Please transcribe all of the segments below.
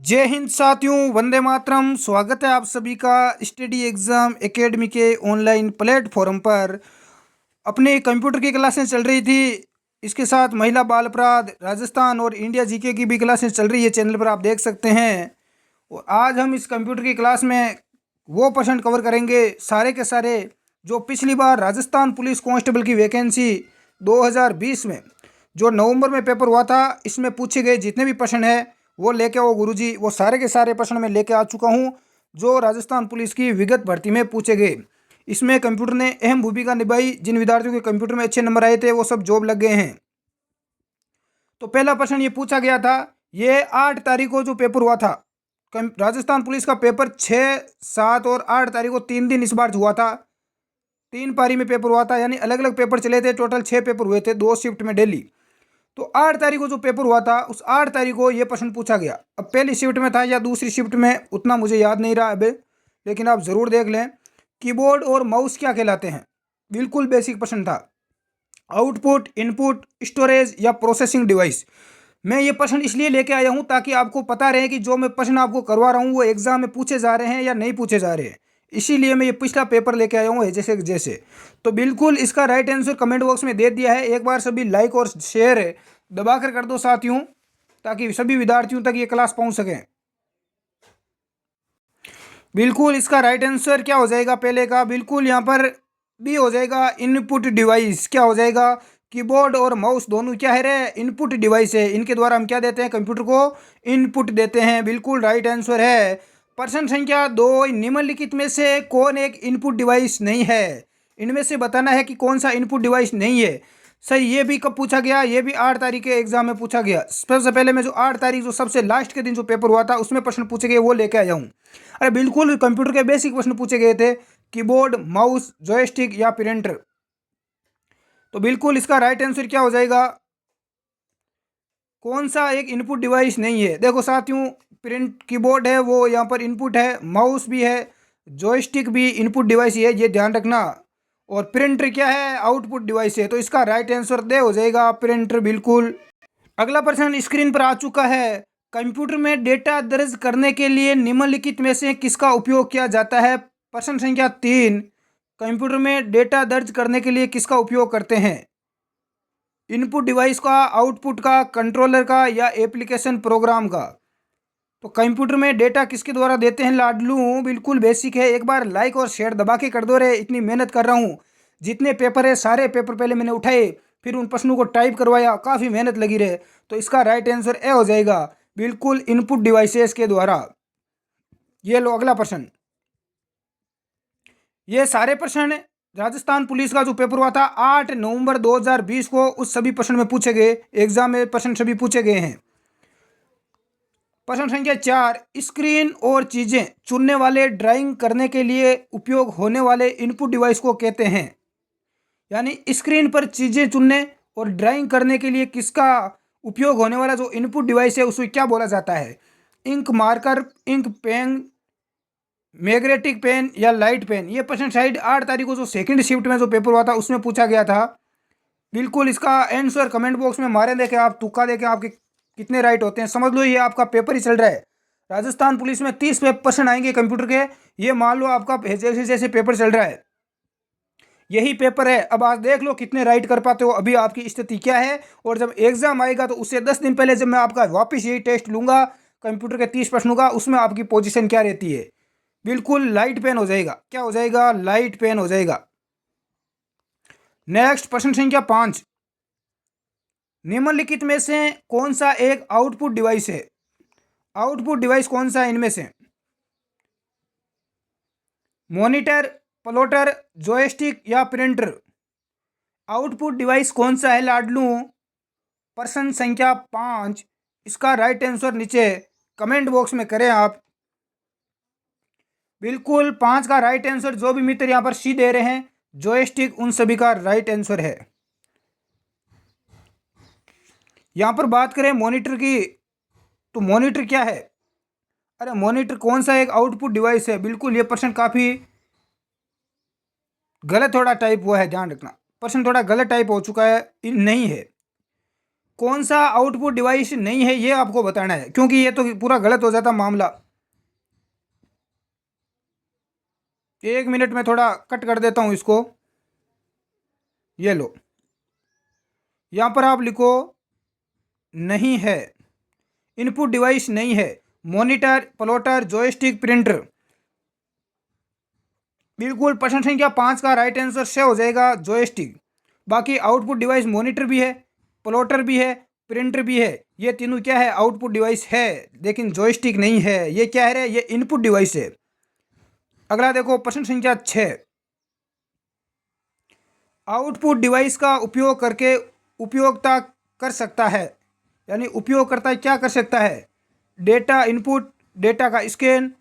जय हिंद साथियों, वंदे मातरम। स्वागत है आप सभी का स्टडी एग्ज़ाम एकेडमी के ऑनलाइन प्लेटफॉर्म पर। अपने कंप्यूटर की क्लासें चल रही थी, इसके साथ महिला बाल अपराध, राजस्थान और इंडिया जीके की भी क्लासें चल रही है, चैनल पर आप देख सकते हैं। और आज हम इस कंप्यूटर की क्लास में वो प्रश्न कवर करेंगे सारे के सारे जो पिछली बार राजस्थान पुलिस कांस्टेबल की वैकेंसी 2020 में जो नवंबर में पेपर हुआ था, इसमें पूछे गए जितने भी प्रश्न हैं वो लेके आओ गुरुजी। वो सारे के सारे प्रश्न मैं लेके आ चुका हूँ जो राजस्थान पुलिस की विगत भर्ती में पूछे गए। इसमें कंप्यूटर ने अहम भूमिका निभाई। जिन विद्यार्थियों के कंप्यूटर में अच्छे नंबर आए थे वो सब जॉब लग गए हैं। तो पहला प्रश्न ये पूछा गया था, ये 8 तारीख को जो पेपर हुआ था राजस्थान पुलिस का, पेपर 6, 7 और 8 तारीख को 3 दिन इस बार हुआ था। 3 पारी में पेपर हुआ था, यानी अलग अलग पेपर चले थे। टोटल 6 पेपर हुए थे, 2 शिफ्ट में डेली। तो 8 तारीख को जो पेपर हुआ था, उस 8 तारीख को ये प्रश्न पूछा गया। अब पहली शिफ्ट में था या दूसरी शिफ्ट में उतना मुझे याद नहीं रहा अब, लेकिन आप ज़रूर देख लें। कीबोर्ड और माउस क्या कहलाते हैं? बिल्कुल बेसिक प्रश्न था। आउटपुट, इनपुट, स्टोरेज या प्रोसेसिंग डिवाइस। मैं ये प्रश्न इसलिए लेके आया हूँ ताकि आपको पता रहे कि जो मैं प्रश्न आपको करवा रहा हूँ वो एग्जाम में पूछे जा रहे हैं या नहीं पूछे जा रहे हैं। इसीलिए मैं ये पिछला पेपर लेके आया हूँ जैसे जैसे। तो बिल्कुल इसका राइट आंसर कमेंट बॉक्स में दे दिया है। एक बार सभी लाइक और शेयर दबा कर दो साथियों, ताकि सभी विद्यार्थियों तक ये क्लास पहुँच सकें। बिल्कुल इसका राइट आंसर क्या हो जाएगा? पहले का बिल्कुल यहाँ पर बी हो जाएगा। इनपुट डिवाइस क्या हो जाएगा? कीबोर्ड और माउस दोनों क्या है रे? इनपुट डिवाइस है। इनके द्वारा हम क्या देते हैं? कंप्यूटर को इनपुट देते हैं। बिल्कुल राइट आंसर है। प्रश्न संख्या 2, निम्नलिखित में से कौन एक इनपुट डिवाइस नहीं है? इनमें से बताना है कि कौन सा इनपुट डिवाइस नहीं है। सर ये भी कब पूछा गया? ये भी 8 तारीख के एग्जाम में पूछा गया। सबसे पहले मैं जो 8 तारीख जो सबसे लास्ट के दिन जो पेपर हुआ था उसमें प्रश्न पूछे गए वो लेके आया हूँ। अरे बिल्कुल कंप्यूटर के बेसिक प्रश्न पूछे गए थे, कीबोर्ड, माउस, जॉयस्टिक या प्रिंटर। तो बिल्कुल इसका राइट आंसर क्या हो जाएगा? कौन सा एक इनपुट डिवाइस नहीं है? देखो साथियों, प्रिंट कीबोर्ड है वो यहाँ पर इनपुट है, माउस भी है, जॉयस्टिक भी इनपुट डिवाइस है, ये ध्यान रखना। और प्रिंटर क्या है? आउटपुट डिवाइस है। तो इसका राइट आंसर दे हो जाएगा प्रिंटर। बिल्कुल। अगला प्रश्न स्क्रीन पर आ चुका है। कंप्यूटर में डेटा दर्ज करने के लिए निम्नलिखित में से किसका उपयोग किया जाता है? प्रश्न संख्या 3, कंप्यूटर में डेटा दर्ज करने के लिए किसका उपयोग करते हैं? इनपुट डिवाइस का, आउटपुट का, कंट्रोलर का या एप्लीकेशन प्रोग्राम का? तो कंप्यूटर में डेटा किसके द्वारा देते हैं लाडलू? बिल्कुल बेसिक है। एक बार लाइक और शेयर दबा के कर दो रे। इतनी मेहनत कर रहा हूँ, जितने पेपर है सारे पेपर पहले मैंने उठाए, फिर उन प्रश्नों को टाइप करवाया, काफ़ी मेहनत लगी रहे। तो इसका राइट आंसर ए हो जाएगा। बिल्कुल इनपुट डिवाइसेस के द्वारा। ये लो अगला प्रश्न। ये सारे प्रश्न राजस्थान पुलिस का जो पेपर हुआ था 8 नवंबर 2020 को, उस सभी प्रश्न में पूछे गए। एग्जाम में प्रश्न सभी पूछे गए हैं। प्रश्न संख्या 4, स्क्रीन और चीजें चुनने वाले ड्राइंग करने के लिए उपयोग होने वाले इनपुट डिवाइस को कहते हैं? यानी स्क्रीन पर चीजें चुनने और ड्राइंग करने के लिए किसका उपयोग होने वाला जो इनपुट डिवाइस है उसे क्या बोला जाता है? Ink marker, ink pen, magnetic pen या लाइट पेन? ये प्रश्न शायद 8 तारीख को जो सेकंड शिफ्ट में जो पेपर हुआ था उसमें पूछा गया था। बिल्कुल इसका आंसर कमेंट बॉक्स में मारे देखे आप, तुक्का देके आपके कितने राइट होते हैं। समझ लो ये आपका पेपर ही चल रहा है। राजस्थान पुलिस में 30% आएंगे कंप्यूटर के। ये मान लो आपका जैसे जैसे पेपर चल रहा है यही पेपर है। अब आज देख लो कितने राइट कर पाते हो, अभी आपकी स्थिति क्या है। और जब एग्जाम आएगा तो उससे 10 दिन पहले जब मैं आपका वापस यही टेस्ट लूंगा कंप्यूटर के 30 प्रश्नों का, उसमें आपकी पोजीशन क्या रहती है। बिल्कुल लाइट पेन हो जाएगा। क्या हो जाएगा? लाइट पेन हो जाएगा। नेक्स्ट प्रश्न संख्या 5, निम्नलिखित में से कौन सा एक आउटपुट डिवाइस है? आउटपुट डिवाइस कौन सा है इनमें से? मॉनिटर, प्लॉटर, जॉयस्टिक या प्रिंटर? आउटपुट डिवाइस कौन सा है लाडलू? प्रश्न संख्या 5, इसका राइट आंसर नीचे कमेंट बॉक्स में करें आप। बिल्कुल 5 का राइट आंसर जो भी मित्र यहाँ पर सी दे रहे हैं, जॉयस्टिक, उन सभी का राइट आंसर है। यहाँ पर बात करें मॉनिटर की, तो मॉनिटर क्या है? अरे मॉनिटर कौन सा एक आउटपुट डिवाइस है? बिल्कुल ये प्रश्न काफ़ी गलत थोड़ा टाइप हुआ है, ध्यान रखना। प्रश्न थोड़ा गलत टाइप हो चुका है, नहीं है। कौन सा आउटपुट डिवाइस नहीं है ये आपको बताना है, क्योंकि ये तो पूरा गलत हो जाता मामला। 1 मिनट में थोड़ा कट कर देता हूँ इसको। ये लो, यहाँ पर आप लिखो नहीं है, इनपुट डिवाइस नहीं है, मॉनिटर, प्लॉटर, जॉयस्टिक, प्रिंटर। बिल्कुल प्रश्न संख्या 5 का राइट आंसर से हो जाएगा जॉयस्टिक। बाकी आउटपुट डिवाइस मॉनिटर भी है, प्लॉटर भी है, प्रिंटर भी है, ये तीनों क्या है, आउटपुट डिवाइस है, लेकिन जॉयस्टिक नहीं है। ये क्या है रे, ये इनपुट डिवाइस है। अगला देखो प्रश्न संख्या 6, आउटपुट डिवाइस का उपयोग करके उपयोगता कर सकता है, यानी उपयोगकर्ता क्या कर सकता है, डेटा इनपुट, डेटा का स्कैन,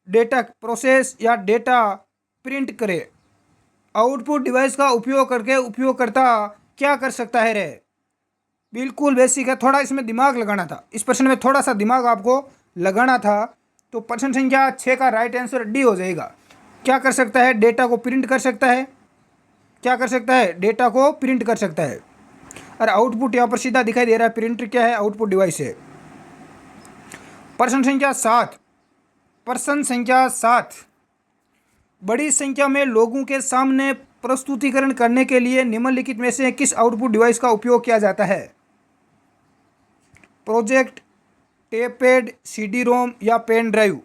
डेटा प्रोसेस या डेटा प्रिंट करे। आउटपुट डिवाइस का उपयोग करके उपयोगकर्ता क्या कर सकता है रे। बिल्कुल बेसिक है, थोड़ा इसमें दिमाग लगाना था, इस प्रश्न में थोड़ा सा दिमाग आपको लगाना था। तो प्रश्न संख्या 6 का राइट आंसर डी हो जाएगा। क्या कर सकता है, डेटा को प्रिंट कर सकता है। क्या कर सकता है, डेटा को प्रिंट कर सकता है। और आउटपुट यहाँ पर सीधा दिखाई दे रहा है, प्रिंटर क्या है, आउटपुट डिवाइस है। प्रश्न संख्या 7, प्रश्न संख्या 7, बड़ी संख्या में लोगों के सामने प्रस्तुतिकरण करने के लिए निम्नलिखित में से किस आउटपुट डिवाइस का उपयोग किया जाता है, project, tape pad, CD ROM या पेन ड्राइव।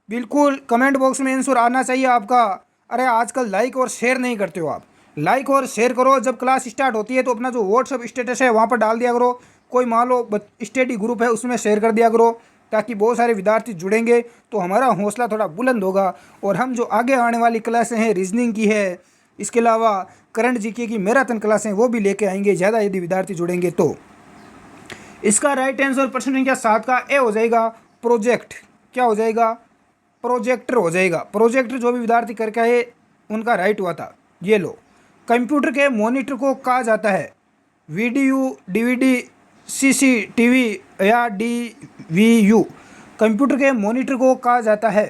बिल्कुल कमेंट बॉक्स में आंसर आना चाहिए आपका। अरे आजकल लाइक और शेयर नहीं करते हो आप, लाइक और शेयर करो। जब क्लास स्टार्ट होती है तो अपना जो व्हाट्सअप स्टेटस है वहाँ पर डाल दिया करो। कोई मान लो स्टडी ग्रुप है उसमें शेयर कर दिया करो, ताकि बहुत सारे विद्यार्थी जुड़ेंगे तो हमारा हौसला थोड़ा बुलंद होगा। और हम जो आगे आने वाली क्लासें हैं, रीजनिंग की है, इसके अलावा करंट जीके की मैराथन क्लासें वो भी लेके आएंगे ज़्यादा यदि विद्यार्थी जुड़ेंगे तो। इसका राइट आंसर प्रश्न संख्या 7 का ए हो जाएगा, प्रोजेक्ट। क्या हो जाएगा, प्रोजेक्टर हो जाएगा। प्रोजेक्टर जो भी विद्यार्थी करके आए उनका राइट हुआ था। ये लो, कंप्यूटर के मॉनिटर को कहा जाता है वीडीयू, डीवीडी, सीसीटीवी या डीवीयू। कंप्यूटर के मॉनिटर को कहा जाता है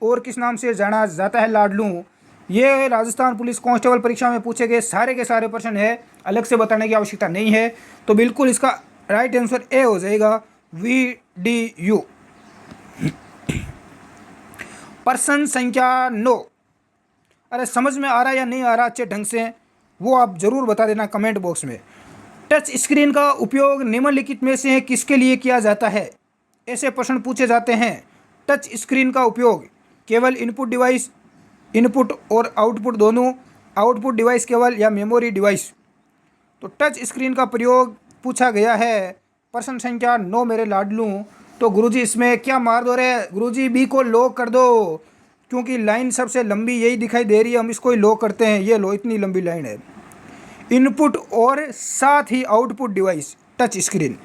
और किस नाम से जाना जाता है, लाडलू। ये राजस्थान पुलिस कांस्टेबल परीक्षा में पूछे गए सारे के सारे प्रश्न है, अलग से बताने की आवश्यकता नहीं है। तो बिल्कुल इसका राइट आंसर ए हो जाएगा, वीडीयू। प्रश्न संख्या 9, अरे समझ में आ रहा है या नहीं आ रहा अच्छे ढंग से, वो आप ज़रूर बता देना कमेंट बॉक्स में। टच स्क्रीन का उपयोग निम्नलिखित में से किसके लिए किया जाता है, ऐसे प्रश्न पूछे जाते हैं। टच स्क्रीन का उपयोग केवल इनपुट डिवाइस, इनपुट और आउटपुट दोनों, आउटपुट डिवाइस केवल या मेमोरी डिवाइस। तो टच स्क्रीन का प्रयोग पूछा गया है प्रश्न संख्या 9 मेरे लाडलू। तो गुरुजी इसमें क्या मार दो रे, गुरुजी बी को लॉक कर दो, क्योंकि लाइन सबसे लंबी यही दिखाई दे रही है, हम इसको ही लॉक करते हैं। ये लो, इतनी लंबी लाइन है। इनपुट और साथ ही आउटपुट डिवाइस टच स्क्रीन।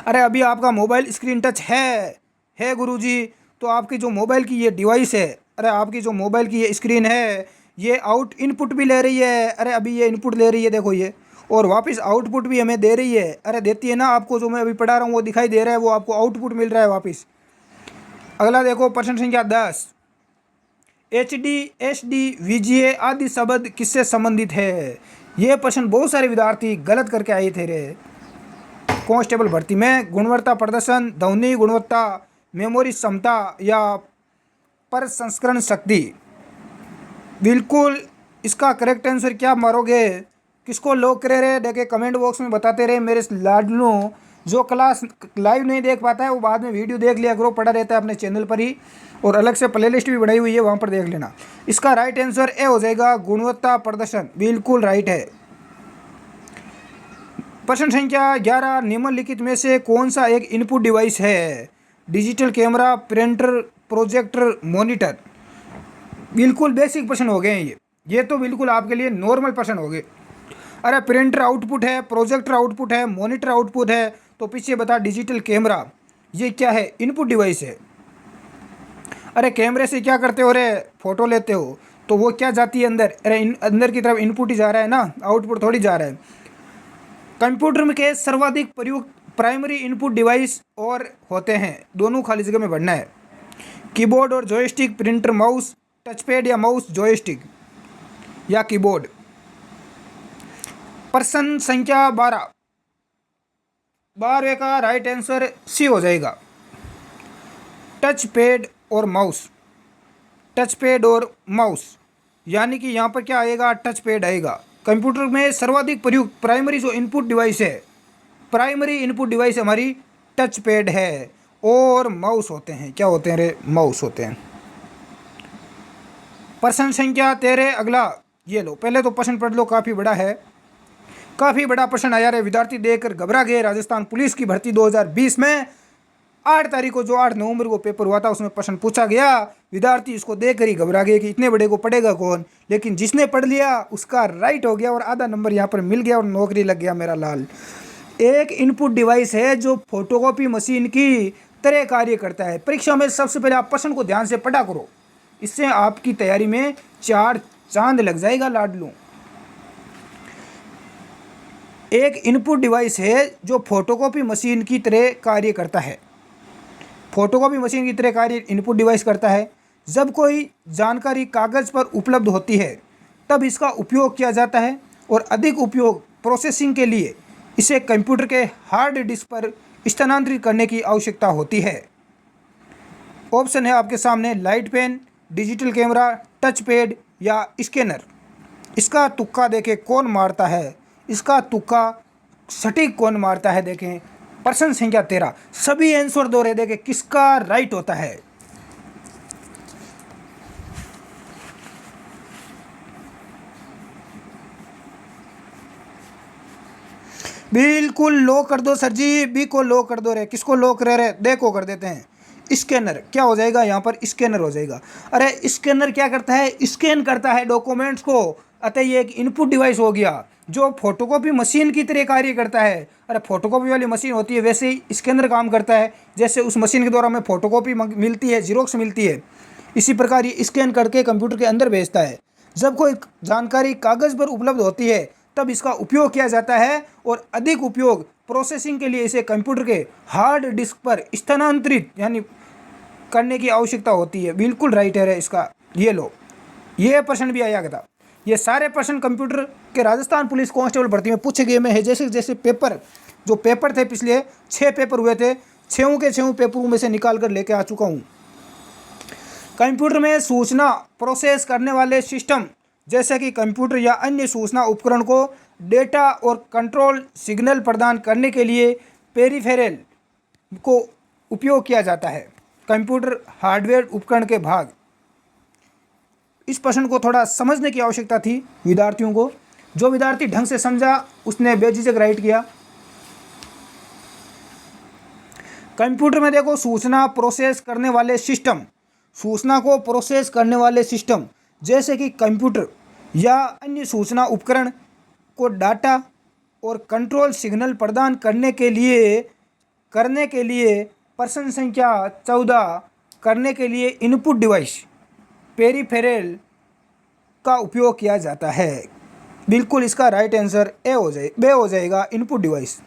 अरे अभी आपका मोबाइल स्क्रीन टच है गुरुजी, तो आपकी जो मोबाइल की ये डिवाइस है, अरे आपकी जो मोबाइल की ये स्क्रीन है, ये आउट इनपुट भी ले रही है। अरे अभी ये इनपुट ले रही है, देखो ये, और वापस आउटपुट भी हमें दे रही है। अरे देती है ना, आपको जो मैं अभी पढ़ा रहा हूँ वो दिखाई दे रहा है, वो आपको आउटपुट मिल रहा है वापस। अगला देखो प्रश्न संख्या 10, HD, SD, VGA आदि शब्द किससे संबंधित है। ये प्रश्न बहुत सारे विद्यार्थी गलत करके आए थे रे कांस्टेबल भर्ती में। गुणवत्ता प्रदर्शन, ध्वनि गुणवत्ता, मेमोरी क्षमता या प्रसंस्करण शक्ति। बिल्कुल इसका करेक्ट आंसर क्या मारोगे, किसको लॉक करे रे, देखे कमेंट बॉक्स में बताते रहे मेरे लाडलू। जो क्लास लाइव नहीं देख पाता है वो बाद में वीडियो देख लिया करो, पड़ा रहता है अपने चैनल पर ही, और अलग से प्लेलिस्ट भी बनाई हुई है, वहाँ पर देख लेना। इसका राइट आंसर ए हो जाएगा, गुणवत्ता प्रदर्शन। बिल्कुल राइट है। प्रश्न संख्या 11, निम्नलिखित में से कौन सा एक इनपुट डिवाइस है, digital camera, printer, projector, monitor. बिल्कुल बेसिक प्रश्न हो गए हैं ये तो बिल्कुल आपके लिए नॉर्मल प्रश्न हो गए। अरे प्रिंटर आउटपुट है, प्रोजेक्टर आउटपुट है, मॉनिटर आउटपुट है, तो पीछे बता डिजिटल कैमरा ये क्या है, इनपुट डिवाइस है। अरे कैमरे से क्या करते हो रे, फोटो लेते हो, तो वो क्या जाती है अंदर, अरे अंदर की तरफ इनपुट ही जा रहा है ना, आउटपुट थोड़ी जा रहा है। कंप्यूटर में के सर्वाधिक प्रयुक्त प्राइमरी इनपुट डिवाइस और होते हैं, दोनों खाली जगह में भरना है। कीबोर्ड और जॉयस्टिक, प्रिंटर, माउस, टचपैड या माउस, जॉयस्टिक या कीबोर्ड। प्रश्न संख्या 12, 12वें का राइट आंसर सी हो जाएगा, टच पैड और माउस। टच पैड और माउस यानी कि यहाँ पर क्या आएगा, टच पैड आएगा। कंप्यूटर में सर्वाधिक प्रयुक्त प्राइमरी जो इनपुट डिवाइस है, प्राइमरी इनपुट डिवाइस हमारी टच पैड है और माउस होते हैं। क्या होते हैं रे, माउस होते हैं। प्रश्न संख्या 13 अगला, ये लो पहले तो प्रश्न पढ़ लो, काफ़ी बड़ा है, काफ़ी बड़ा प्रश्न आया रे। विद्यार्थी देखकर घबरा गए। राजस्थान पुलिस की भर्ती 2020 में 8 तारीख को, जो 8 नवंबर को पेपर हुआ था, उसमें प्रश्न पूछा गया। विद्यार्थी इसको देखकर ही घबरा गए कि इतने बड़े को पढ़ेगा कौन, लेकिन जिसने पढ़ लिया उसका राइट हो गया और आधा नंबर यहाँ पर मिल गया और नौकरी लग गया मेरा लाल। एक इनपुट डिवाइस है जो फोटोकॉपी मशीन की तरह कार्य करता है। परीक्षा में सबसे पहले आप प्रश्न को ध्यान से पढ़ा करो, इससे आपकी तैयारी में 4 चांद लग जाएगा लाडलू। एक इनपुट डिवाइस है जो फोटोकॉपी मशीन की तरह कार्य करता है। फोटोकॉपी मशीन की तरह कार्य इनपुट डिवाइस करता है। जब कोई जानकारी कागज़ पर उपलब्ध होती है तब इसका उपयोग किया जाता है और अधिक उपयोग प्रोसेसिंग के लिए इसे कंप्यूटर के हार्ड डिस्क पर स्थानांतरित करने की आवश्यकता होती है। ऑप्शन है आपके सामने, light pen, digital camera, touch pad या स्कैनर। इसका तुक्का देखें कौन मारता है, इसका तुक्का सटीक कौन मारता है। देखें प्रश्न संख्या 13, सभी आंसर दोहरे देखें किसका राइट होता है। बिल्कुल लो कर दो सर जी, बी को लो कर दो रे। किसको लो कर रहे, देखो कर देते हैं। स्कैनर क्या हो जाएगा, यहाँ पर स्कैनर हो जाएगा। अरे स्कैनर क्या करता है, स्कैन करता है डॉक्यूमेंट्स को, अतः ये एक इनपुट डिवाइस हो गया जो फोटोकॉपी मशीन की तरह कार्य करता है। अरे फोटोकॉपी वाली मशीन होती है, वैसे ही स्कैनर काम करता है। जैसे उस मशीन के द्वारा हमें फोटोकॉपी मिलती है, जीरोक्स मिलती है, इसी प्रकार ये स्कैन करके कंप्यूटर के अंदर भेजता है। जब कोई जानकारी कागज़ पर उपलब्ध होती है तब इसका उपयोग किया जाता है और अधिक उपयोग प्रोसेसिंग के लिए इसे कंप्यूटर के हार्ड डिस्क पर स्थानांतरित यानी करने की आवश्यकता होती है। बिल्कुल राइट है इसका। ये लो, ये प्रश्न भी आया था। ये सारे प्रश्न कंप्यूटर के राजस्थान पुलिस कांस्टेबल भर्ती में पूछे गए में है। जैसे जैसे पेपर जो पेपर थे, पिछले 6 पेपर हुए थे, 6 के 6 पेपरों में से निकाल कर लेके आ चुका हूँ। कंप्यूटर में सूचना प्रोसेस करने वाले सिस्टम जैसे कि कंप्यूटर या अन्य सूचना उपकरण को डेटा और कंट्रोल सिग्नल प्रदान करने के लिए पेरिफेरल को उपयोग किया जाता है। कंप्यूटर हार्डवेयर उपकरण के भाग। इस प्रश्न को थोड़ा समझने की आवश्यकता थी विद्यार्थियों को। जो विद्यार्थी ढंग से समझा उसने बेझिझक राइट किया। कंप्यूटर में देखो सूचना प्रोसेस करने वाले सिस्टम, सूचना को प्रोसेस करने वाले सिस्टम जैसे कि कंप्यूटर या अन्य सूचना उपकरण को डाटा और कंट्रोल सिग्नल प्रदान करने के लिए प्रश्न संख्या 14 करने के लिए इनपुट डिवाइस पेरिफेरल का उपयोग किया जाता है। बिल्कुल इसका राइट आंसर बे हो जाएगा, इनपुट डिवाइस।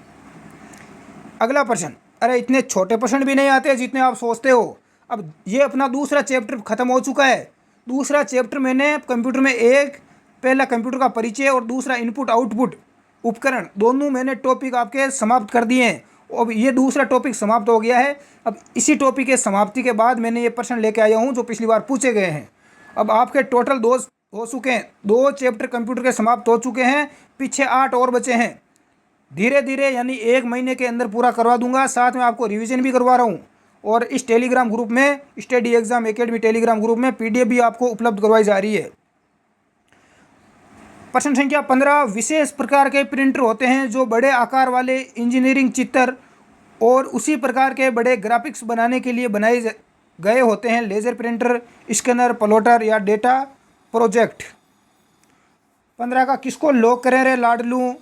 अगला प्रश्न, अरे इतने छोटे प्रश्न भी नहीं आते जितने आप सोचते हो। अब ये अपना दूसरा चैप्टर खत्म हो चुका है। दूसरा चैप्टर मैंने कंप्यूटर में पहला कंप्यूटर का परिचय और दूसरा इनपुट आउटपुट उपकरण, दोनों मैंने टॉपिक आपके समाप्त कर दिए हैं। अब ये दूसरा टॉपिक समाप्त हो गया है। अब इसी टॉपिक के समाप्ति के बाद मैंने ये प्रश्न लेके आया हूँ जो पिछली बार पूछे गए हैं। अब आपके टोटल 2 हो चुके हैं, 2 चैप्टर कंप्यूटर के समाप्त हो चुके हैं, पीछे 8 और बचे हैं। धीरे धीरे यानी 1 महीने के अंदर पूरा करवा दूंगा। साथ में आपको रिवीजन भी करवा रहा हूँ और इस टेलीग्राम ग्रुप में, study exam academy Telegram group में PDF भी आपको उपलब्ध करवाई जा रही है। प्रश्न संख्या 15, विशेष प्रकार के प्रिंटर होते हैं जो बड़े आकार वाले इंजीनियरिंग चित्र और उसी प्रकार के बड़े ग्राफिक्स बनाने के लिए बनाए गए होते हैं। लेजर प्रिंटर, स्कैनर, प्लॉटर या डेटा प्रोजेक्ट। 15 का किसको लॉक करें रे लाडलू?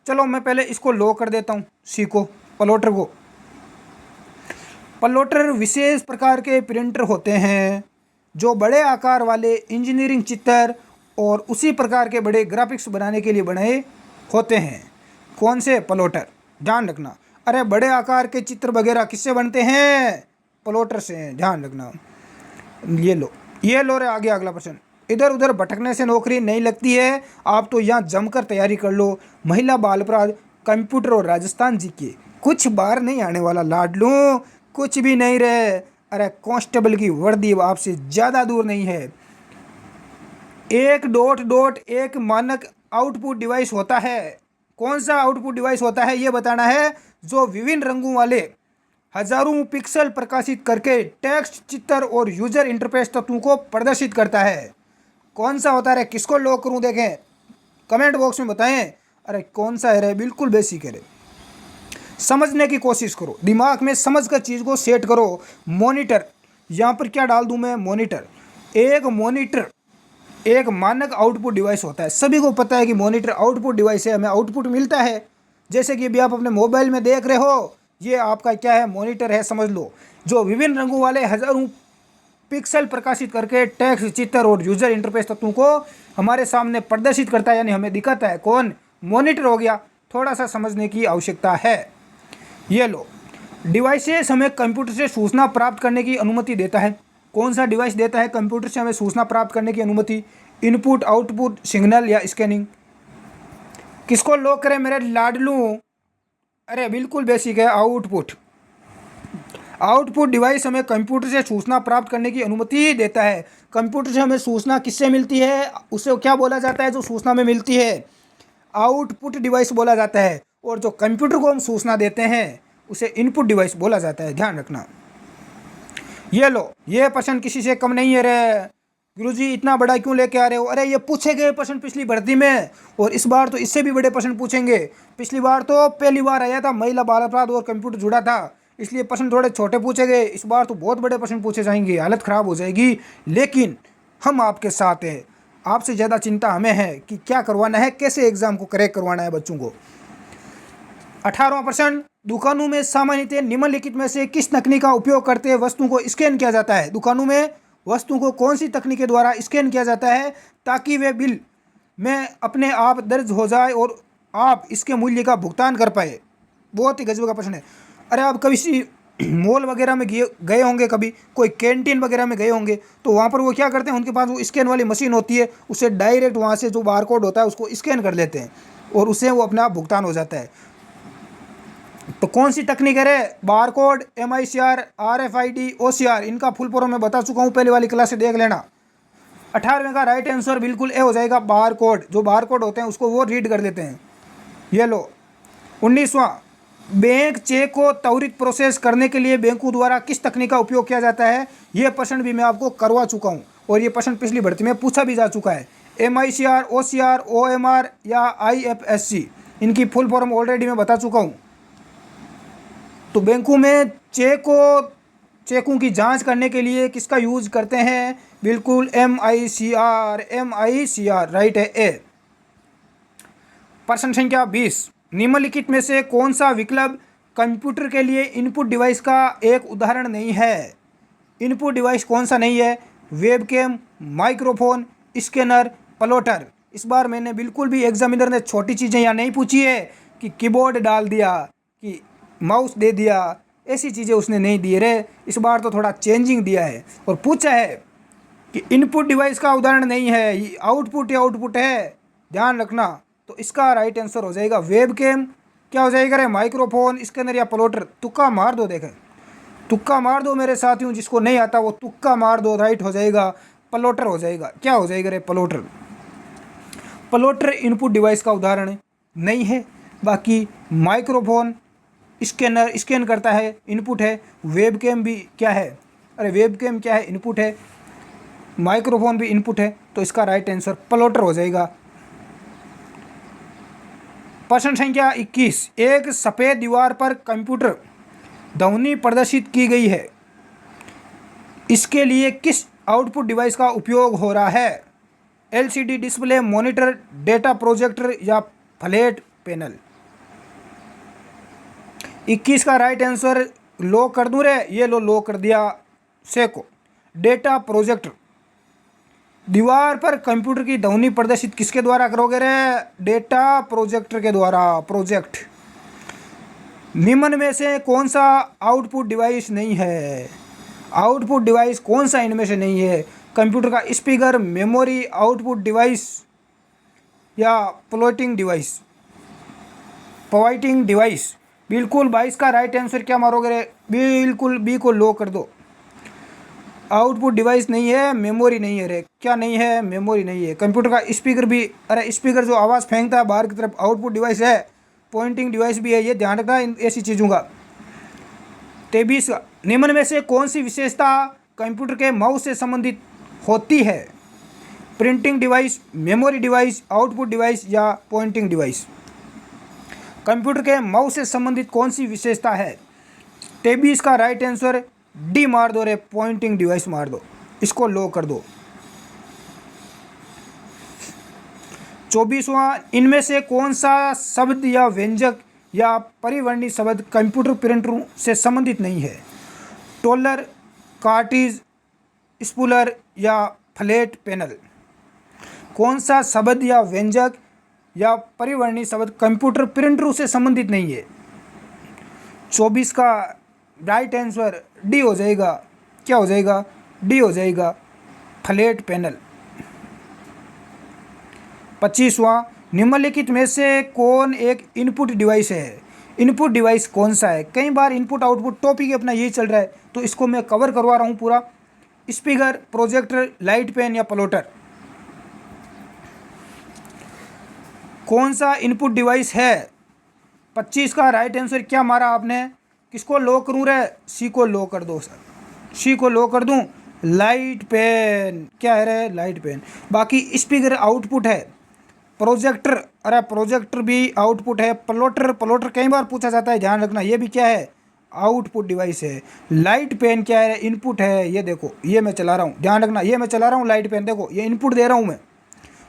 चलो मैं पहले इसको लॉक कर देता हूँ, सी को, प्लॉटर को। प्लॉटर विशेष प्रकार के प्रिंटर होते हैं जो बड़े आकार वाले इंजीनियरिंग चित्र और उसी प्रकार के बड़े ग्राफिक्स बनाने के लिए बनाए होते हैं। कौन से? प्लॉटर। ध्यान रखना, अरे बड़े आकार के चित्र वगैरह किससे बनते हैं? प्लॉटर से, ध्यान रखना। ये लो रे, आगे अगला प्रश्न। इधर उधर भटकने से नौकरी नहीं लगती है, आप तो यहाँ जमकर तैयारी कर लो। महिला बाल अपराध कंप्यूटर और राजस्थान जी के कुछ बार नहीं आने वाला लाडलू, कुछ भी नहीं रहे। अरे कांस्टेबल की वर्दी आपसे ज़्यादा दूर नहीं है। एक डॉट डॉट एक मानक आउटपुट डिवाइस होता है। कौन सा आउटपुट डिवाइस होता है ये बताना है, जो विभिन्न रंगों वाले हजारों पिक्सल प्रकाशित करके टेक्स्ट, चित्र और यूजर इंटरफेस तत्वों को प्रदर्शित करता है। कौन सा होता है? किसको लॉक करूं देखें, कमेंट बॉक्स में बताएं। अरे कौन सा है रे, बिल्कुल बेसिक है रे। समझने की कोशिश करो, दिमाग में समझ कर चीज़ को सेट करो। मॉनिटर, यहाँ पर क्या डाल दूं मैं? मॉनिटर। एक मॉनिटर एक मानक आउटपुट डिवाइस होता है। सभी को पता है कि मॉनिटर आउटपुट डिवाइस है, हमें आउटपुट मिलता है। जैसे कि अभी आप अपने मोबाइल में देख रहे हो, ये आपका क्या है? मॉनिटर है, समझ लो। जो विभिन्न रंगों वाले हजारों पिक्सल प्रकाशित करके टेक्स्ट, चित्र और यूजर इंटरफेस तत्वों को हमारे सामने प्रदर्शित करता है, यानी हमें दिखाता है। कौन? मॉनिटर हो गया। थोड़ा सा समझने की आवश्यकता है। ये लो, डिवाइसेस हमें कंप्यूटर से सूचना प्राप्त करने की अनुमति देता है। कौन सा डिवाइस देता है कंप्यूटर से हमें सूचना प्राप्त करने की अनुमति? इनपुट, आउटपुट, सिग्नल या स्कैनिंग? किसको लॉक करें मेरे लाडलू? अरे बिल्कुल बेसिक है, आउटपुट। आउटपुट डिवाइस हमें कंप्यूटर से सूचना प्राप्त करने की अनुमति देता है। कंप्यूटर से हमें सूचना किससे मिलती है? उसे क्या बोला जाता है जो सूचना में मिलती है? आउटपुट डिवाइस बोला जाता है। और जो कंप्यूटर को हम सूचना देते हैं उसे इनपुट डिवाइस बोला जाता है, ध्यान रखना। ये लो, ये प्रश्न किसी से कम नहीं है रे। गुरुजी इतना बड़ा क्यों लेके आ रहे हो? अरे ये पूछे गए प्रश्न पिछली भर्ती में, और इस बार तो इससे भी बड़े प्रश्न पूछेंगे। पिछली बार तो पहली बार आया था, महिला बाल अपराध और कंप्यूटर जुड़ा था, इसलिए प्रश्न थोड़े छोटे पूछे गए। इस बार तो बहुत बड़े प्रश्न पूछे जाएंगे, हालत ख़राब हो जाएगी। लेकिन हम आपके साथ हैं, आपसे ज़्यादा चिंता हमें है कि क्या करवाना है, कैसे एग्ज़ाम को करेक्ट करवाना है बच्चों को। 18वां प्रश्न, दुकानों में सामान्यतः निम्नलिखित में से किस तकनीक का उपयोग करते वस्तुओं को स्कैन किया जाता है? दुकानों में वस्तुओं को कौन सी तकनीक के द्वारा स्कैन किया जाता है ताकि वे बिल में अपने आप दर्ज हो जाए और आप इसके मूल्य का भुगतान कर पाए? बहुत ही गजब का प्रश्न है। अरे आप कभी मॉल वगैरह में गए होंगे, कभी कोई कैंटीन वगैरह में गए होंगे, तो वहाँ पर वो क्या करते हैं, उनके पास वो स्कैन वाली मशीन होती है, उसे डायरेक्ट वहाँ से जो बार कोड होता है उसको स्कैन कर लेते हैं और उससे वो अपने आप भुगतान हो जाता है। तो कौन सी तकनीक है रे? Bar code, MICR, RFID, OCR, इनका फुल फॉर्म मैं बता चुका हूँ, पहले वाली क्लास से देख लेना। 18वें का राइट आंसर बिल्कुल ए हो जाएगा, बार कोड। जो बार कोड होते हैं उसको वो रीड कर लेते हैं। ये लो, 19वां, बैंक चेक को त्वरित प्रोसेस करने के लिए बैंकों द्वारा किस तकनीक का उपयोग किया जाता है? ये प्रश्न भी मैं आपको करवा चुका हूँ और ये प्रश्न पिछली भर्ती में पूछा भी जा चुका है। MICR, OCR, OMR या IFSC, इनकी फुल फॉर्म ऑलरेडी मैं बता चुका हूँ। तो बैंकों में चेकों की जांच करने के लिए किसका यूज करते हैं? बिल्कुल MICR, राइट है ए। प्रश्न संख्या 20, निम्नलिखित में से कौन सा विकल्प कंप्यूटर के लिए इनपुट डिवाइस का एक उदाहरण नहीं है? इनपुट डिवाइस कौन सा नहीं है? Webcam, microphone, scanner, plotter. इस बार मैंने बिल्कुल भी एग्जामिनर ने छोटी चीज़ें यहाँ नहीं पूछी है कि कीबोर्ड डाल दिया, कि माउस दे दिया, ऐसी चीज़ें उसने नहीं दी रे। इस बार तो थोड़ा चेंजिंग दिया है और पूछा है कि इनपुट डिवाइस का उदाहरण नहीं है, ये आउटपुट या आउटपुट है, ध्यान रखना। तो इसका राइट आंसर हो जाएगा वेबकैम। क्या हो जाएगा रे? माइक्रोफोन, स्कैनर या प्लॉटर? तुक्का मार दो, देखें, तुक्का मार दो मेरे साथियों, जिसको नहीं आता वो तुक्का मार दो, राइट हो जाएगा, प्लॉटर हो जाएगा। क्या हो जाएगा रे? प्लॉटर। प्लॉटर इनपुट डिवाइस का उदाहरण नहीं है। बाकी माइक्रोफोन, स्कैनर स्कैन करता है, इनपुट है। वेबकैम भी क्या है? अरे वेबकैम क्या है? इनपुट है। माइक्रोफोन भी इनपुट है। तो इसका राइट आंसर प्लॉटर हो जाएगा। प्रश्न संख्या 21, एक सफ़ेद दीवार पर कंप्यूटर ध्वनि प्रदर्शित की गई है, इसके लिए किस आउटपुट डिवाइस का उपयोग हो रहा है? LCD display, monitor, data projector या फ्लैट पैनल? 21 का राइट आंसर लॉक कर दूं रे? ये लॉक कर दिया, सेको। Data projector. दीवार पर कंप्यूटर की ध्वनि प्रदर्शित किसके द्वारा करोगे रे? डेटा प्रोजेक्टर के द्वारा, प्रोजेक्ट। निम्न में से कौन सा आउटपुट डिवाइस नहीं है? आउटपुट डिवाइस कौन सा इनमें से नहीं है? कंप्यूटर का स्पीकर, मेमोरी, आउटपुट डिवाइस या प्लॉटिंग डिवाइस, पॉइंटिंग डिवाइस। बिल्कुल 22 का राइट आंसर क्या मारोगे रे? बिल्कुल बी को लो कर दो। आउटपुट डिवाइस नहीं है, मेमोरी नहीं है रे। क्या नहीं है? मेमोरी नहीं है। कंप्यूटर का स्पीकर भी, अरे स्पीकर जो आवाज़ फेंकता है बाहर की तरफ, आउटपुट डिवाइस है। पॉइंटिंग डिवाइस भी है, ये ध्यान रखना ऐसी चीज़ों का। 23 का, निम्न में से कौन सी विशेषता कंप्यूटर के माउस से संबंधित होती है? Printing device, memory device, output device या पॉइंटिंग डिवाइस। कंप्यूटर के माउस से संबंधित कौन सी विशेषता है? 23 का राइट आंसर डी मार दो रे, पॉइंटिंग डिवाइस मार दो, इसको लो कर दो। 24वां, इनमें से कौन सा शब्द या व्यंजक या परिवर्णी शब्द कंप्यूटर प्रिंटरों से संबंधित नहीं है? टोलर, कार्ट्रिज, स्पूलर या फ्लैट पैनल। कौन सा शब्द या व्यंजक या परिवर्णी शब्द कंप्यूटर प्रिंटरों से संबंधित नहीं है? 24 का राइट आंसर डी हो जाएगा। क्या हो जाएगा? डी हो जाएगा, फ्लैट पैनल। 25वां, निम्नलिखित में से कौन एक इनपुट डिवाइस है? इनपुट डिवाइस कौन सा है? कई बार इनपुट आउटपुट टॉपिक अपना यही चल रहा है, तो इसको मैं कवर करवा रहा हूँ पूरा। स्पीकर, प्रोजेक्टर, लाइट पेन या प्लॉटर। कौन सा इनपुट डिवाइस है? 25 का राइट आंसर क्या मारा आपने? किसको लो करूँ रे? सी को लो कर दो सर, सी को लो कर दूँ। Light pen. क्या है रे? Light pen. बाकी स्पीकर आउटपुट है, प्रोजेक्टर, अरे प्रोजेक्टर भी आउटपुट है। प्लॉटर, प्लॉटर कई बार पूछा जाता है, ध्यान रखना, ये भी क्या है? आउटपुट डिवाइस है। लाइट पेन क्या है? इनपुट है। ये देखो, ये मैं चला रहा हूँ, ध्यान रखना, ये मैं चला रहा हूँ लाइट पेन, देखो ये इनपुट दे रहा हूँ मैं,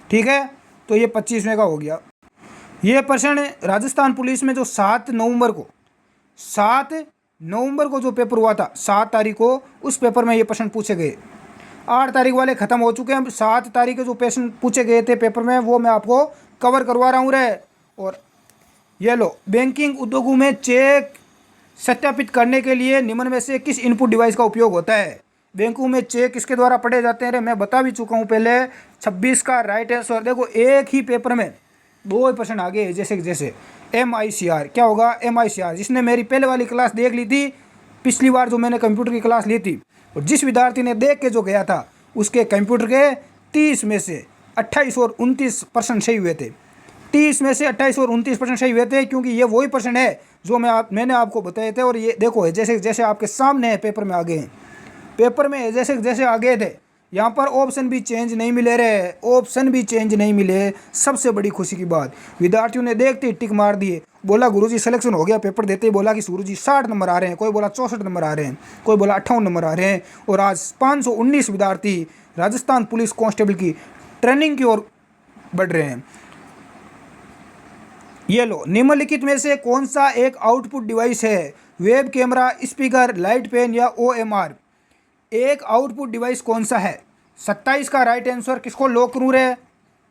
ठीक है। तो ये 25वें का हो गया। ये प्रश्न राजस्थान पुलिस में जो 7 नवंबर को जो पेपर हुआ था, 7 तारीख को, उस पेपर में ये प्रश्न पूछे गए। 8 तारीख वाले ख़त्म हो चुके हैं, 7 तारीख के जो प्रश्न पूछे गए थे पेपर में, वो मैं आपको कवर करवा रहा हूँ रे। और ये लो, बैंकिंग उद्योगों में चेक सत्यापित करने के लिए निम्न में से किस इनपुट डिवाइस का उपयोग होता है? बैंकों में चेक किसके द्वारा पढ़े जाते हैं रे? मैं बता भी चुका हूँ पहले। 26 का राइट आंसर, देखो एक ही पेपर में 2 प्रश्न आगे हैं, जैसे MICR। क्या होगा? MICR। जिसने मेरी पहले वाली क्लास देख ली थी पिछली बार, जो मैंने कंप्यूटर की क्लास ली थी, और जिस विद्यार्थी ने देख के जो गया था, उसके कंप्यूटर के 30 में से 28 और 29% सही हुए थे। 30 में से 28 और 29% सही हुए थे, क्योंकि ये वही प्रश्न है जो मैंने आपको बताए थे। और ये देखो, जैसे आपके सामने है, पेपर में आगे हैं, पेपर में जैसे आगे थे। यहाँ पर ऑप्शन भी चेंज नहीं मिले रे, ऑप्शन भी चेंज नहीं मिले। सबसे बड़ी खुशी की बात, विद्यार्थियों ने देखते ही टिक मार दिए, बोला गुरुजी सिलेक्शन हो गया। पेपर देते ही बोला कि गुरुजी 60 नंबर आ रहे हैं, कोई बोला 64 नंबर आ रहे हैं, कोई बोला 58 नंबर आ रहे हैं। और आज 519 विद्यार्थी राजस्थान पुलिस कांस्टेबल की ट्रेनिंग की ओर बढ़ रहे हैं। ये लो, निम्नलिखित में से कौन सा एक आउटपुट डिवाइस है? Web camera, speaker, light pen या OMR। एक आउटपुट डिवाइस कौन सा है? 27 का राइट आंसर, किसको लो करूँ रे?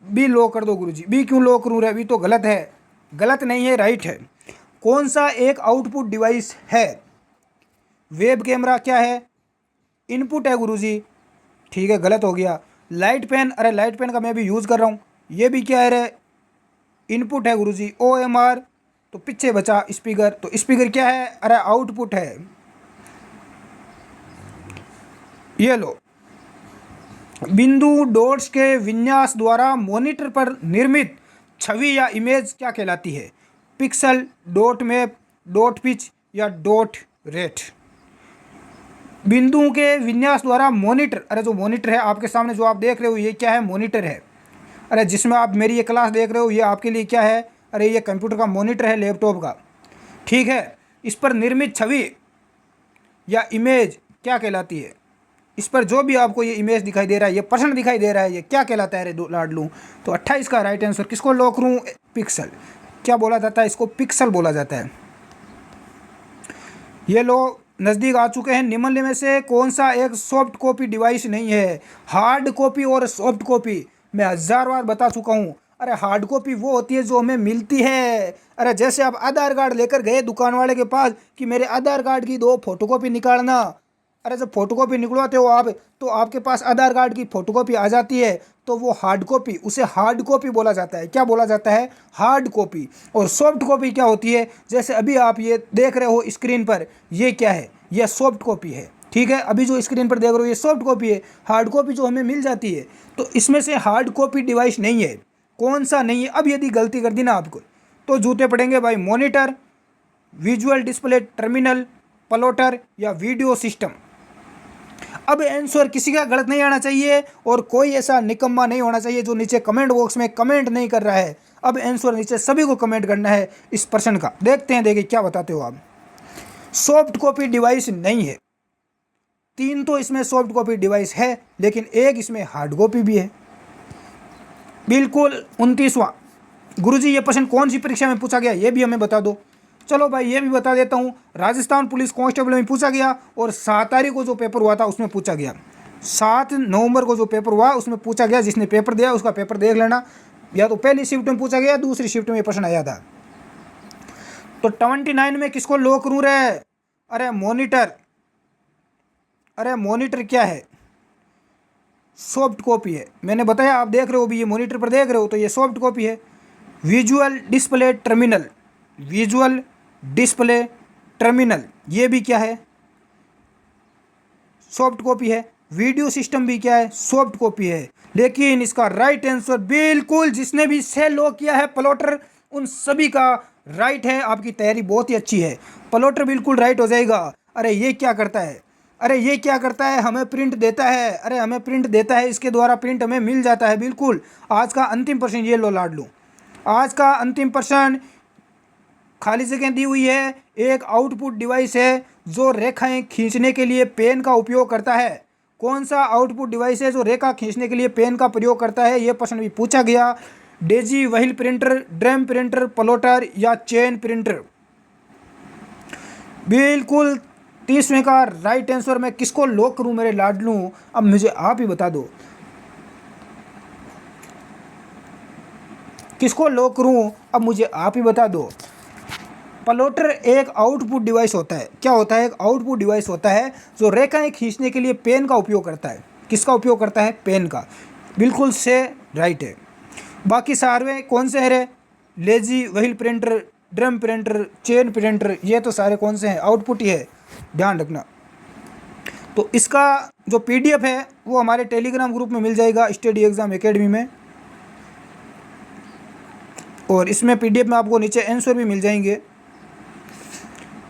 बी लो कर दो गुरुजी। बी क्यों लो करूँ रे? बी तो गलत है। गलत नहीं है, राइट है। कौन सा एक आउटपुट डिवाइस है? वेब कैमरा क्या है? इनपुट है गुरुजी, ठीक है, गलत हो गया। लाइट पेन, अरे लाइट पेन का मैं भी यूज़ कर रहा हूँ, ये भी क्या है रे? इनपुट है गुरुजी। OMR तो पीछे बचा स्पीकर, तो स्पीकर क्या है? अरे आउटपुट है। ये लो, बिंदु डॉट्स के विन्यास द्वारा मॉनिटर पर निर्मित छवि या इमेज क्या कहलाती है? Pixel, dot map, dot pitch या डॉट रेट। बिंदुओं के विन्यास द्वारा मॉनिटर, अरे जो मॉनिटर है आपके सामने जो आप देख रहे हो, ये क्या है? मॉनिटर है। अरे जिसमें आप मेरी ये क्लास देख रहे हो, ये आपके लिए क्या है? अरे ये कंप्यूटर का मॉनिटर है, लैपटॉप का, ठीक है। इस पर निर्मित छवि या इमेज क्या कहलाती है? इस पर जो भी आपको ये इमेज दिखाई दे रहा है, ये प्रश्न दिखाई दे रहा है, ये क्या कहलाता है रे लाडलू? तो 28 का राइट आंसर, किसको लो करूँ? पिक्सल। क्या बोला जाता है इसको? पिक्सल बोला जाता है। ये लो, नज़दीक आ चुके हैं। निम्न में से कौन सा एक सॉफ्ट कॉपी डिवाइस नहीं है? हार्ड कॉपी और सॉफ्ट कॉपी मैं 1000 बार बता चुका हूँ। अरे हार्ड कॉपी वो होती है जो हमें मिलती है। अरे जैसे आप आधार कार्ड लेकर गए दुकान वाले के पास कि मेरे आधार कार्ड की 2 फोटोकॉपी निकालना, अरे जब फोटोकॉपी निकलवाते हो आप तो आपके पास आधार कार्ड की फोटोकॉपी आ जाती है, तो वो हार्ड कॉपी, उसे हार्ड कॉपी बोला जाता है। क्या बोला जाता है? Hard copy. और सॉफ्ट कॉपी क्या होती है? जैसे अभी आप ये देख रहे हो स्क्रीन पर, ये क्या है? यह सॉफ्ट कॉपी है, ठीक है। अभी जो स्क्रीन पर देख रहे हो ये सॉफ्ट कॉपी है। हार्ड कॉपी जो हमें मिल जाती है, तो इसमें से हार्ड कॉपी डिवाइस नहीं है। कौन सा नहीं है? अब यदि गलती कर दी ना आपको, तो जूते पड़ेंगे भाई। Monitor, visual display terminal, plotter या वीडियो सिस्टम। अब आंसर किसी का गलत नहीं आना चाहिए और कोई ऐसा निकम्मा नहीं होना चाहिए जो नीचे कमेंट बॉक्स में कमेंट नहीं कर रहा है। अब आंसर नीचे सभी को कमेंट करना है इस प्रश्न का। देखते हैं, देखिए क्या बताते हो आप। सॉफ्ट कॉपी डिवाइस नहीं है। 3 तो इसमें सॉफ्ट कॉपी डिवाइस है, लेकिन एक इसमें हार्ड कॉपी भी है। बिल्कुल 29वां। गुरुजी ये प्रश्न कौन सी परीक्षा में पूछा गया, ये भी हमें बता दो। चलो भाई ये भी बता देता हूँ। राजस्थान पुलिस कांस्टेबल में पूछा गया और 7 तारीख को जो पेपर हुआ था उसमें पूछा गया। 7 नवंबर को जो पेपर हुआ उसमें पूछा गया। जिसने पेपर दिया उसका पेपर देख लेना। या तो पहली शिफ्ट में पूछा गया, दूसरी शिफ्ट में प्रश्न आया था। तो 29 में किसको लो करूँ रे? अरे मॉनिटर। अरे मॉनिटर क्या है? सॉफ्ट कॉपी है। मैंने बताया, आप देख रहे हो भी, ये मॉनिटर पर देख रहे हो, तो ये सॉफ्ट कॉपी है। Visual display terminal, visual display terminal, ये भी क्या है? सॉफ्ट कॉपी है। वीडियो सिस्टम भी क्या है? सॉफ्ट कॉपी है। लेकिन इसका राइट आंसर बिल्कुल, जिसने भी से लो किया है प्लॉटर, उन सभी का राइट है। आपकी तैयारी बहुत ही अच्छी है। प्लॉटर बिल्कुल राइट हो जाएगा। अरे ये क्या करता है? अरे ये क्या करता है? हमें प्रिंट देता है। अरे हमें प्रिंट देता है, इसके द्वारा प्रिंट हमें मिल जाता है। बिल्कुल। आज का अंतिम प्रश्न ये लो लाड लो। आज का अंतिम प्रश्न, खाली जगह दी हुई है। एक आउटपुट डिवाइस है जो रेखाएं खींचने के लिए पेन का उपयोग करता है। कौन सा आउटपुट डिवाइस है जो रेखा खींचने के लिए पेन का प्रयोग करता है? यह प्रश्न भी पूछा गया। Daisy wheel printer, drum printer, plotter या चेन प्रिंटर? बिल्कुल 30वें का राइट आंसर। मैं किसको लॉक करूं मेरे लाडलू? अब मुझे आप ही बता दो, किसको लॉक करूं? अब मुझे आप ही बता दो। प्लॉटर एक आउटपुट डिवाइस होता है। क्या होता है? एक आउटपुट डिवाइस होता है जो रेखाएं खींचने के लिए पेन का उपयोग करता है। किसका उपयोग करता है? पेन का। बिल्कुल से राइट है। बाकी सारे कौन से है? Lazy wheel printer, drum printer, chain printer, ये तो सारे कौन से हैं? आउटपुट ही है, ध्यान रखना। तो इसका जो PDF है वो हमारे टेलीग्राम ग्रुप में मिल जाएगा, स्टडी एग्जाम एकेडमी में। और इसमें PDF में आपको नीचे आंसर भी मिल जाएंगे।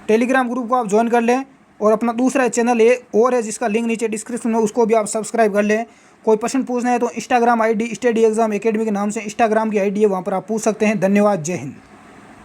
टेलीग्राम ग्रुप को आप ज्वाइन कर लें। और अपना दूसरा चैनल और है जिसका लिंक नीचे डिस्क्रिप्शन में, उसको भी आप सब्सक्राइब कर लें। कोई प्रश्न पूछना है तो Instagram ID study exam academy के नाम से इंस्टाग्राम की ID है, वहाँ पर आप पूछ सकते हैं। धन्यवाद। जय हिंद।